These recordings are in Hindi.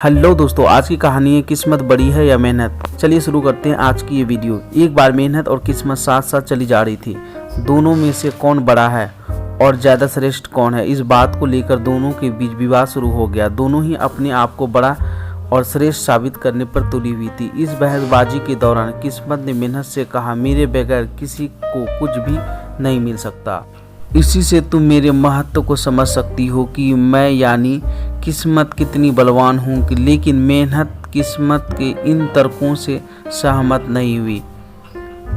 हेलो दोस्तों, आज की कहानी है किस्मत बड़ी है या मेहनत। चलिए शुरू करते हैं आज की ये वीडियो। एक बार मेहनत और किस्मत साथ साथ चली जा रही थी। दोनों में से कौन बड़ा है और ज़्यादा श्रेष्ठ कौन है, इस बात को लेकर दोनों के बीच विवाद शुरू हो गया। दोनों ही अपने आप को बड़ा और श्रेष्ठ साबित करने पर तुली हुई थी। इस बहसबाजी के दौरान किस्मत ने मेहनत से कहा, मेरे बगैर किसी को कुछ भी नहीं मिल सकता। इसी से तुम मेरे महत्व को समझ सकती हो कि मैं यानी किस्मत कितनी बलवान हूँ। लेकिन मेहनत किस्मत के इन तर्कों से सहमत नहीं हुई।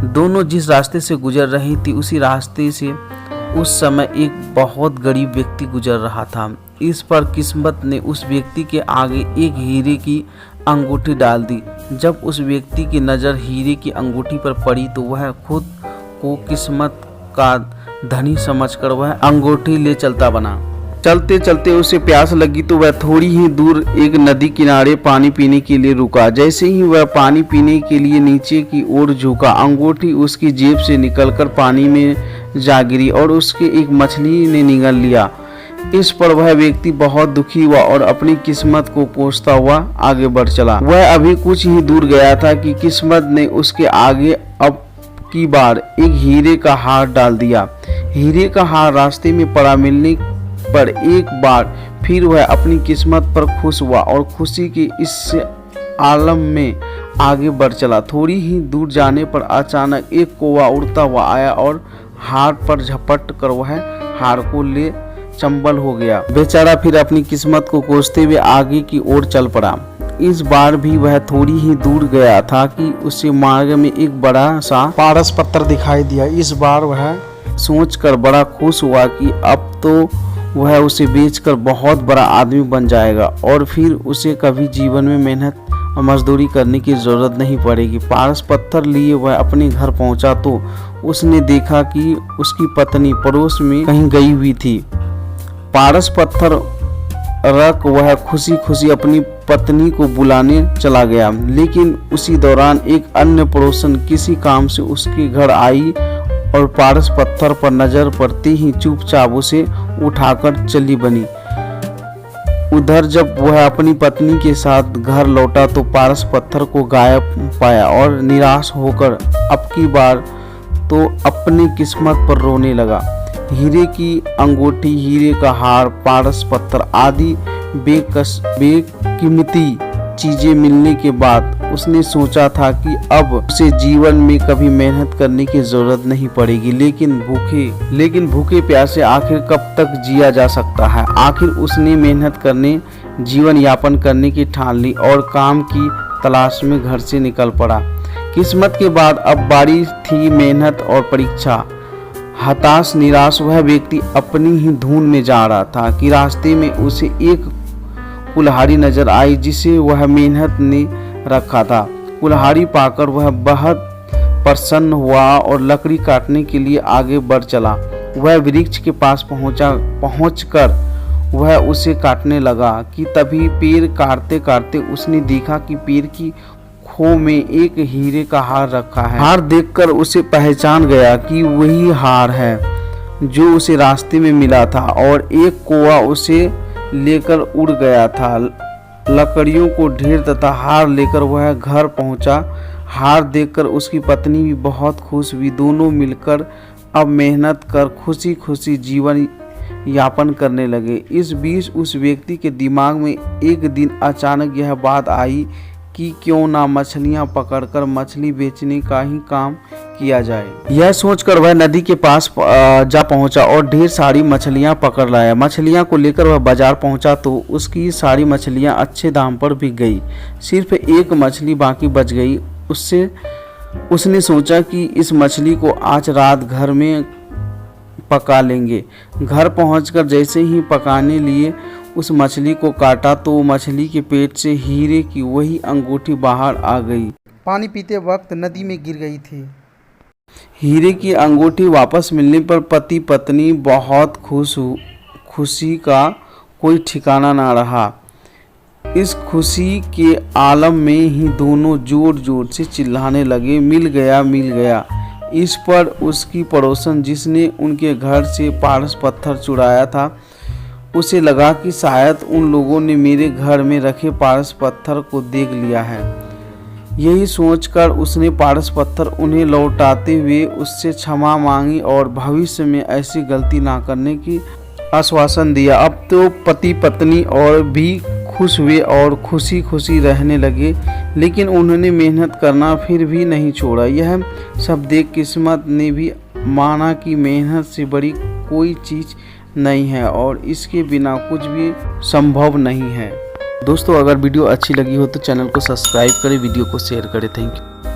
दोनों जिस रास्ते से गुजर रही थी उसी रास्ते से उस समय एक बहुत गरीब व्यक्ति गुजर रहा था। इस पर किस्मत ने उस व्यक्ति के आगे एक हीरे की अंगूठी डाल दी। जब उस व्यक्ति की नज़र हीरे की अंगूठी पर पड़ी तो वह खुद को किस्मत का धनी समझकर वह अंगूठी ले चलता बना। चलते चलते उसे प्यास लगी तो वह थोड़ी ही दूर एक नदी किनारे पानी पीने के लिए रुका। जैसे ही वह पानी पीने के लिए नीचे की ओर झुका, अंगूठी उसकी जेब से निकलकर पानी में जा गिरी और उसके एक मछली ने निगल लिया। इस पर वह व्यक्ति बहुत दुखी हुआ और अपनी किस्मत को कोसता हुआ आगे बढ़ चला। वह अभी कुछ ही दूर गया था कि किस्मत ने उसके आगे अब की बार एक हीरे का हार डाल दिया। हीरे का हार रास्ते में पड़ा मिलने पर एक बार फिर वह अपनी किस्मत पर खुश हुआ और खुशी के इस आलम में आगे बढ़ चला। थोड़ी ही दूर जाने पर अचानक एक कौवा उड़ता हुआ आया और हार पर झपट कर वह हार को ले चंबल हो गया। बेचारा फिर अपनी किस्मत को कोसते हुए आगे की ओर चल पड़ा। इस बार भी वह थोड़ी ही दूर गया था कि उसे मार्ग में एक बड़ा सा पारस पत्थर दिखाई दिया। इस बार वह सोचकर बड़ा खुश हुआ कि अब तो वह उसे बेचकर बहुत बड़ा आदमी बन जाएगा और फिर उसे कभी जीवन में मेहनत और मजदूरी करने की जरूरत नहीं पड़ेगी। पारस पत्थर लिए वह अपने घर पहुंचा तो उसने देखा कि उसकी पत्नी पड़ोस में कहीं गई हुई थी। पारस पत्थर रख वह खुशी खुशी अपनी पत्नी को बुलाने चला गया, लेकिन उसी दौरान एक अन्य पड़ोसन किसी काम से उसके घर आई और पारस पत्थर पर नजर पड़ते ही चुपचाप उसे उठाकर चली बनी। उधर जब वह अपनी पत्नी के साथ घर लौटा तो पारस पत्थर को गायब पाया और निराश होकर अब की बार तो अपनी किस्मत पर रोने लगा। हीरे की अंगूठी, हीरे का हार, पारस पत्थर आदि बेकीमती चीजें मिलने के बाद उसने सोचा था कि अब उसे जीवन में कभी मेहनत करने की जरूरत नहीं पड़ेगी। लेकिन भूखे प्यासे आखिर कब तक जिया जा सकता है। आखिर उसने मेहनत करने, जीवन यापन करने की ठान ली और काम की तलाश में घर से निकल पड़ा। किस्मत के बाद अब बारी थी मेहनत और परीक्षा। हताश निराश वह व्यक्ति अपनी ही धुन में जा रहा था कि रास्ते में उसे एक कुल्हाड़ी नजर आई जिसे वह मेहनत ने रखा था। कुल्हाड़ी पाकर वह बहुत प्रसन्न हुआ और लकड़ी काटने के लिए आगे बढ़ चला। वह वृक्ष के पास पहुंचकर वह उसे काटने लगा कि तभी पेड़ काटते काटते उसने देखा कि पेड़ की खो में एक हीरे का हार रखा है। हार देखकर उसे पहचान गया कि वही हार है जो उसे रास्ते में मिला था और एक कौवा उसे लेकर उड़ गया था। लकड़ियों को ढेर तथा हार लेकर वह घर पहुंचा। हार देखकर उसकी पत्नी भी बहुत खुश हुई। दोनों मिलकर अब मेहनत कर खुशी खुशी जीवन यापन करने लगे। इस बीच उस व्यक्ति के दिमाग में एक दिन अचानक यह बात आई कि क्यों ना मछलियां पकड़कर मछली बेचने का ही काम किया जाए। यह सोचकर वह नदी के पास जा पहुंचा और ढेर सारी मछलियां पकड़ लाया। मछलियां को लेकर वह बाजार पहुंचा तो उसकी सारी मछलियां अच्छे दाम पर बिक गई। सिर्फ एक मछली बाकी बच गई। उसने सोचा कि इस मछली को आज रात घर में पका लेंगे। घर पहुंचकर जैसे ही पकाने लिए उस मछली को काटा तो मछली के पेट से हीरे की वही अंगूठी बाहर आ गई। पानी पीते वक्त नदी में गिर गई थी। हीरे की अंगूठी वापस मिलने पर पति पत्नी बहुत खुशी का कोई ठिकाना ना रहा। इस खुशी के आलम में ही दोनों जोर जोर से चिल्लाने लगे, मिल गया मिल गया। इस पर उसकी पड़ोसन जिसने उनके घर से पारस पत्थर चुराया था उसे लगा कि शायद उन लोगों ने मेरे घर में रखे पारस पत्थर को देख लिया है। यही सोचकर उसने पारस पत्थर उन्हें लौटाते हुए उससे क्षमा मांगी और भविष्य में ऐसी गलती ना करने की आश्वासन दिया। अब तो पति पत्नी और भी खुश हुए और खुशी खुशी रहने लगे, लेकिन उन्होंने मेहनत करना फिर भी नहीं छोड़ा। यह सब देख किस्मत ने भी माना कि मेहनत से बड़ी कोई चीज़ नहीं है और इसके बिना कुछ भी संभव नहीं है। दोस्तों, अगर वीडियो अच्छी लगी हो तो चैनल को सब्सक्राइब करें, वीडियो को शेयर करें। Thank you.